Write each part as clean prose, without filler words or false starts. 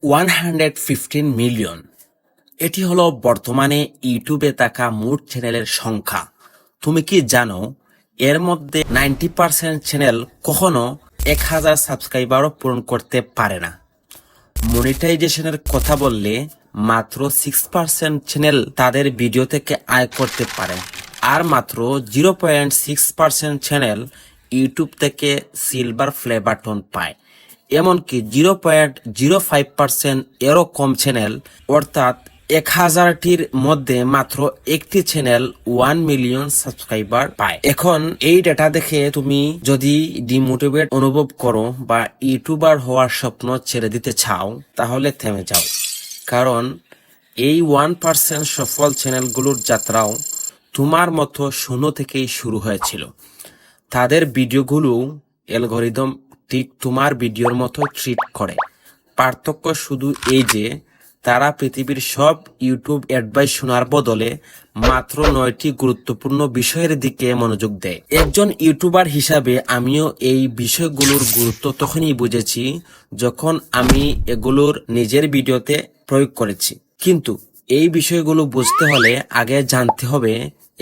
115 million. এটি হলো বর্তমানে ইউটিউবে থাকা মোট চ্যানেলের সংখ্যা। তুমি কি জানো এর মধ্যে 90% চ্যানেল কখনো 1000 সাবস্ক্রাইবারও পূরণ করতে পারে না। মনিটাইজেশনের কথা বললে মাত্র 6% চ্যানেল তাদের ভিডিও থেকে আয় করতে পারে, আর মাত্র 0.6% চ্যানেল ইউটিউব থেকে সিলভার প্লে বাটন পায়। এমনকি 0.05% এরও কম চ্যানেল, অর্থাৎ 1000টির মধ্যে মাত্র একটি চ্যানেল 1 মিলিয়ন সাবস্ক্রাইবার পায়। এখন এই ডেটা দেখে তুমি যদি ডিমোটিভেট অনুভব করো বা ইউটিউবার হওয়ার স্বপ্ন ছেড়ে দিতে চাও, তাহলে থেমে যাও। কারণ এই 1% সফল চ্যানেলগুলোর যাত্রাও তোমার মতো শূন্য থেকেই শুরু হয়েছিল। তাদের ভিডিওগুলো অ্যালগরিদম ঠিক তোমার ভিডিওর মতো ট্রিট করে। পার্থক্য শুধু এই যে তারা পৃথিবীর সব ইউটিউব অ্যাডভাইস শোনার বদলে মাত্র 9টি গুরুত্বপূর্ণ বিষয়ের দিকে মনোযোগ দেয়। একজন ইউটিউবার হিসাবে আমিও এই বিষয়গুলোর গুরুত্ব তখনই বুঝেছি যখন আমি এগুলোর নিজের ভিডিওতে প্রয়োগ করেছি। কিন্তু এই বিষয়গুলো বুঝতে হলে আগে জানতে হবে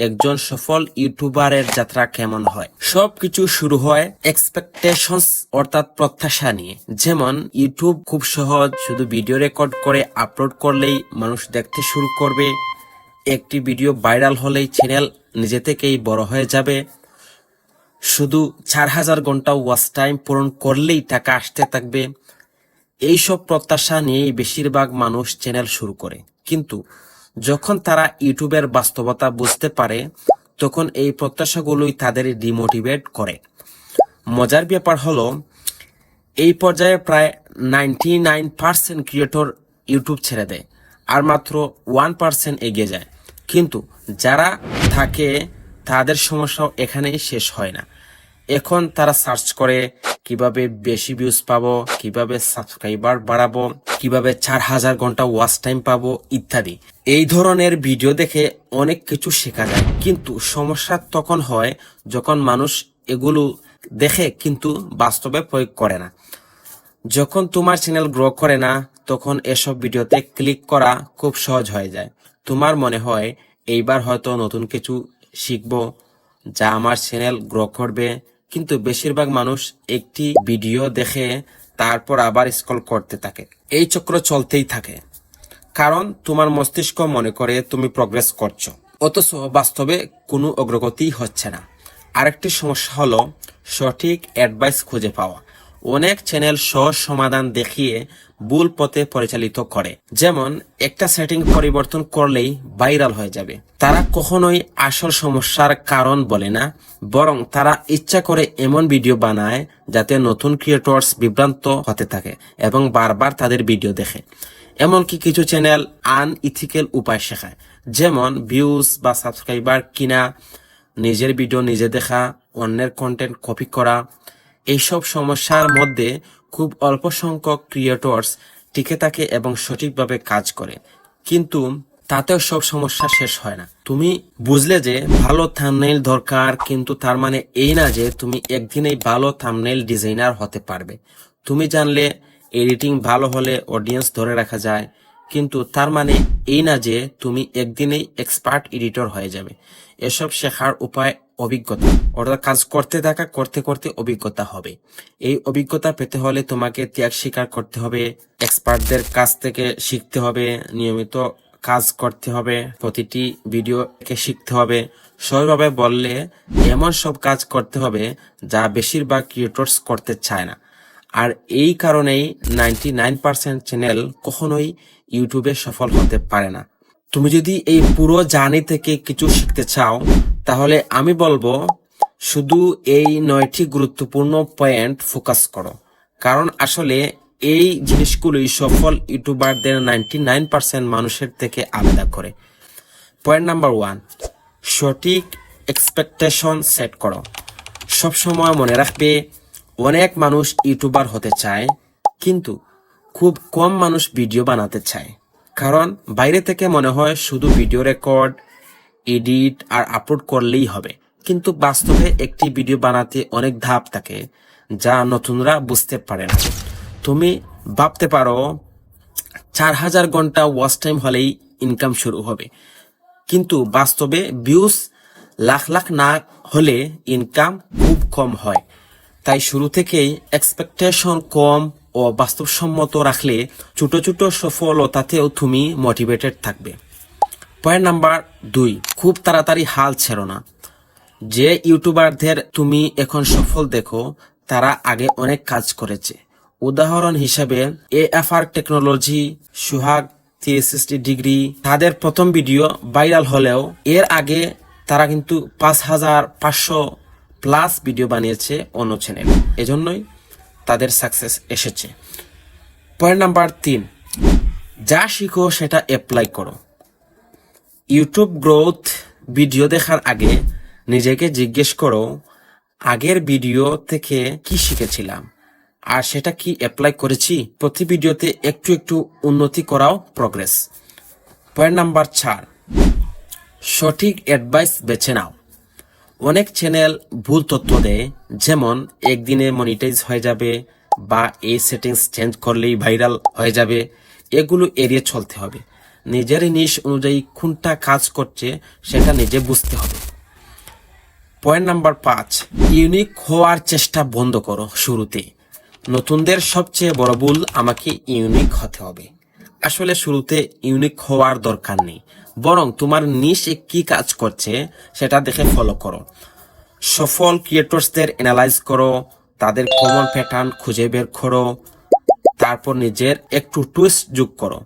একজন সফল ইউটিউবারের যাত্রা কেমন হয়। সবকিছু শুরু হয় এক্সপেকটেশনস, অর্থাৎ প্রত্যাশা নিয়ে। যেমন ইউটিউব খুব সহজ, শুধু ভিডিও রেকর্ড করে আপলোড করলেই মানুষ দেখতে শুরু করবে। একটি ভিডিও ভাইরাল হলেই চ্যানেল নিজে থেকেই বড় হয়ে যাবে। শুধু 4000 ঘন্টা ওয়াচ টাইম পূরণ করলেই টাকা আসতে থাকবে। এইসব প্রত্যাশা নিয়েই বেশিরভাগ মানুষ চ্যানেল শুরু করে। কিন্তু যখন তারা ইউটিউবের বাস্তবতা বুঝতে পারে, তখন এই প্রত্যাশাগুলোই তাদের ডিমোটিভেট করে। মজার ব্যাপার হলো, এই পর্যায়ে প্রায় 99% ক্রিয়েটর ইউটিউব ছেড়ে দেয়, আর মাত্র 1% এগিয়ে যায়। কিন্তু যারা থাকে তাদের সমস্যাও এখানেই শেষ হয় না। এখন তারা সার্চ করে কিভাবে বেশি ভিউজ পাবো, কিভাবে সাবস্ক্রাইবার বাড়াবো, কিভাবে 4000 ঘন্টা ওয়াচ টাইম পাবো ইত্যাদি। এই ধরনের ভিডিও দেখে অনেক কিছু শেখা যায়, কিন্তু সমস্যা তখন হয় যখন মানুষ এগুলো দেখে কিন্তু বাস্তবে প্রয়োগ করে না। যখন তোমার চ্যানেল গ্রো করে না, তখন এসব ভিডিওতে ক্লিক করা খুব সহজ হয়ে যায়। তোমার মনে হয় এইবার হয়তো নতুন কিছু শিখবো যা আমার চ্যানেল গ্রো করবে, কিন্তু বেশিরভাগ মানুষ একটি ভিডিও দেখে তারপর আবার স্ক্রল করতে থাকে। এই চক্র চলতেই থাকে, কারণ তোমার মস্তিষ্ক মনে করে তুমি প্রগ্রেস করছো, অথচ বাস্তবে কোনো অগ্রগতি হচ্ছে না। আরেকটি সমস্যা হলো সঠিক অ্যাডভাইস খুঁজে পাওয়া। অনেক চ্যানেল সহজ সমাধান দেখিয়ে ভুল পথে পরিচালিত করে। যেমন একটা সেটিং পরিবর্তন করলেই ভাইরাল হয়ে যাবে। তারা কখনোই আসল সমস্যার কারণ বলে না, বরং তারা ইচ্ছা করে এমন ভিডিও বানায় যাতে নতুন ক্রিয়েটর্স বিভ্রান্ত হতে থাকে এবং বারবার তাদের ভিডিও দেখে। এমনকি কিছু চ্যানেল আনইথিক্যাল উপায় শেখায়, যেমন ভিউজ বা সাবস্ক্রাইবার কিনা, নিজের ভিডিও নিজে দেখা, অন্যের কন্টেন্ট কপি করা। এইসব সমস্যার মধ্যে খুব অল্প সংখ্যক ক্রিয়েটর্স টিকে থাকে এবং সঠিকভাবে কাজ করে, কিন্তু তাতেও সব সমস্যা শেষ হয় না। তুমি বুঝলে যে ভালো থাম্বনেইল দরকার, কিন্তু তার মানে এই না যে তুমি একদিনেই ভালো থাম্বনেইল ডিজাইনার হতে পারবে। তুমি জানলে এডিটিং ভালো হলে অডিয়েন্স ধরে রাখা যায়, কিন্তু তার মানে এই না যে তুমি একদিনেই এক্সপার্ট এডিটর হয়ে যাবে। এসব শেখার উপায় অভিজ্ঞতা, অর্থাৎ কাজ করতে করতে অভিজ্ঞতা হবে। এই অভিজ্ঞতা পেতে হলে তোমাকে ত্যাগ স্বীকার করতে হবে, এক্সপার্টদের কাছ থেকে শিখতে হবে, নিয়মিত কাজ করতে হবে, প্রতিটি ভিডিওকে শিখতে হবে। সহজভাবে বললে এমন সব কাজ করতে হবে যা বেশিরভাগ ক্রিয়েটর্স করতে চায় না। আর এই কারণেই 99% চ্যানেল কখনোই ইউটিউবে সফল হতে পারে না। তুমি যদি এই পুরো জার্নি থেকে কিছু শিখতে চাও, তাহলে আমি বলবো শুধু এই 9টি গুরুত্বপূর্ণ পয়েন্ট ফোকাস করো, কারণ আসলে এই জিনিসগুলোই সফল ইউটিউবারদের 99% মানুষের থেকে আলাদা করে। পয়েন্ট নাম্বার 1, সঠিক এক্সপেকটেশন সেট করো। সবসময় মনে রাখবে, অনেক মানুষ ইউটিউবার হতে চায়, কিন্তু খুব কম মানুষ ভিডিও বানাতে চায়। কারণ বাইরে থেকে মনে হয় শুধু ভিডিও রেকর্ড, এডিট আর আপলোড করলেই হবে, কিন্তু বাস্তবে একটি ভিডিও বানাতে অনেক ধাপ থাকে যা নতুনরা বুঝতে পারে না। তুমি ভাবতে পারো 4000 ঘন্টা ওয়াচ টাইম হলেই ইনকাম শুরু হবে, কিন্তু বাস্তবে ভিউজ লাখ লাখ না হলে ইনকাম খুব কম হয়। তাই শুরু থেকেই এক্সপেকটেশন কম ও বাস্তবসম্মত রাখলে ছোট ছোট সফলতাতেও তুমি মোটিভেটেড থাকবে। পয়েন্ট নাম্বার 2, খুব তাড়াতাড়ি হাল ছেড়ো না। যে ইউটিউবারদের তুমি এখন সফল দেখো তারা আগে অনেক কাজ করেছে। উদাহরণ হিসেবে AFR টেকনোলজি, সোহাগ 360 ডিগ্রি, তাদের প্রথম ভিডিও ভাইরাল হলেও এর আগে তারা কিন্তু 5500 প্লাস ভিডিও বানিয়েছে অন্য চ্যানেল, এজন্যই তাদের সাকসেস এসেছে। পয়েন্ট নাম্বার 3, যা শিখো সেটা অ্যাপ্লাই করো। ইউটিউব গ্রোথ ভিডিও দেখার আগে নিজেকে জিজ্ঞেস করো, আগের ভিডিও থেকে কি শিখেছিলাম আর সেটা কি অ্যাপ্লাই করেছি। প্রতি ভিডিওতে একটু একটু উন্নতি করাও প্রগ্রেস। পয়েন্ট নাম্বার 4, সঠিক অ্যাডভাইস বেছে নাও। অনেক চ্যানেল ভুল তথ্য দেয়, যেমন একদিনে মনিটাইজ হয়ে যাবে বা এই সেটিংস চেঞ্জ করলেই ভাইরাল হয়ে যাবে। এগুলো এড়িয়ে চলতে হবে। নিজের নিশ অনুযায়ী কোনটা কাজ করছে সেটা নিজে বুঝতে হবে। পয়েন্ট নাম্বার 5, ইউনিক হওয়ার চেষ্টা বন্ধ করো শুরুতে। নতুনদের সবচেয়ে বড় ভুল আমাকে ইউনিক হতে হবে। আসলে শুরুতে ইউনিক হওয়ার দরকার নেই, বরং তোমার নিশে কি কাজ করছে সেটা দেখে ফলো করো। সফল ক্রিয়েটরসদের অ্যানালাইজ করো, তাদের কমন প্যাটার্ন খুঁজে বের করো, তারপর নিজের একটু টুইস্ট যোগ করো।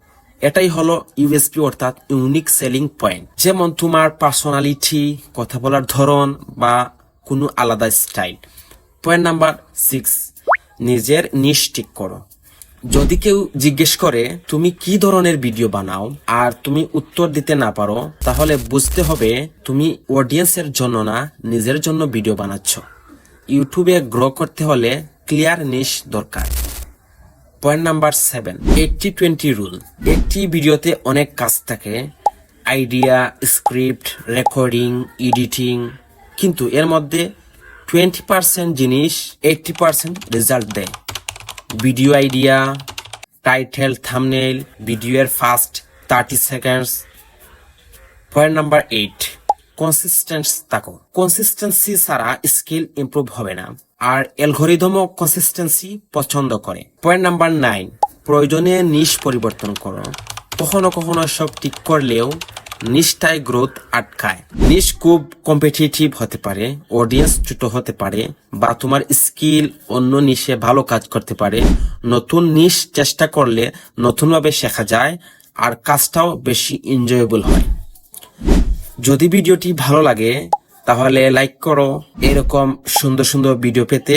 এটাই হলো ইউএসপি অর্থাৎ ইউনিক সেলিং পয়েন্ট। যেমন তোমার পার্সোনালিটি, কথা বলার ধরন বা কোনো আলাদা স্টাইল। পয়েন্ট নাম্বার 6, নিজের নিশ ঠিক করো। যদি কেউ জিজ্ঞেস করে তুমি কি ধরনের ভিডিও বানাও আর তুমি উত্তর দিতে না পারো, তাহলে বুঝতে হবে তুমি অডিয়েন্সের জন্য না, নিজের জন্য ভিডিও বানাচ্ছ। ইউটিউবে গ্রো করতে হলে ক্লিয়ার নিশ দরকার। Point number 7, 80-20 rule. একটি ভিডিওতে অনেক কাজ থাকে, আইডিয়া, স্ক্রিপ্ট, রেকর্ডিং, এডিটিং, কিন্তু এর মধ্যে 20% জিনিস 80% রেজাল্ট দেয়। ভিডিও আইডিয়া, টাইটেল, থাম্বনেইল, ভিডিওর first 30 seconds. Point number 8, consistency থাকো। কনসিস্টেন্সি ছাড়া স্কিল ইমপ্রুভ হবে না, আর অ্যালগরিদমও কনসিস্টেন্সি পছন্দ করে। পয়েন্ট নাম্বার 9, প্রয়োজনে নিশ পরিবর্তন করো। কখনো কখনো সব ঠিক করলেও নিশটাই গ্রোথ আটকায়। নিশ খুব কম্পিটিটিভ হতে পারে, অডিয়েন্স ছোট হতে পারে, বা তোমার স্কিল অন্য নিশে ভালো কাজ করতে পারে। নতুন নিশ চেষ্টা করলে নতুনভাবে শেখা যায় আর কাজটাও বেশি এনজয়েবল হয়। যদি ভিডিওটি ভালো লাগে তাহলে লাইক করো। এরকম সুন্দর সুন্দর ভিডিও পেতে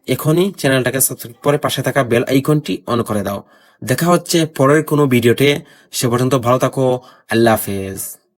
এখনই চ্যানেলটাকে সাবস্ক্রাইব করে পাশে থাকা বেল আইকনটি অন করে দাও। দেখা হচ্ছে পরের কোনো ভিডিওতে। সে পর্যন্ত ভালো থাকো। আল্লাহ হাফেজ।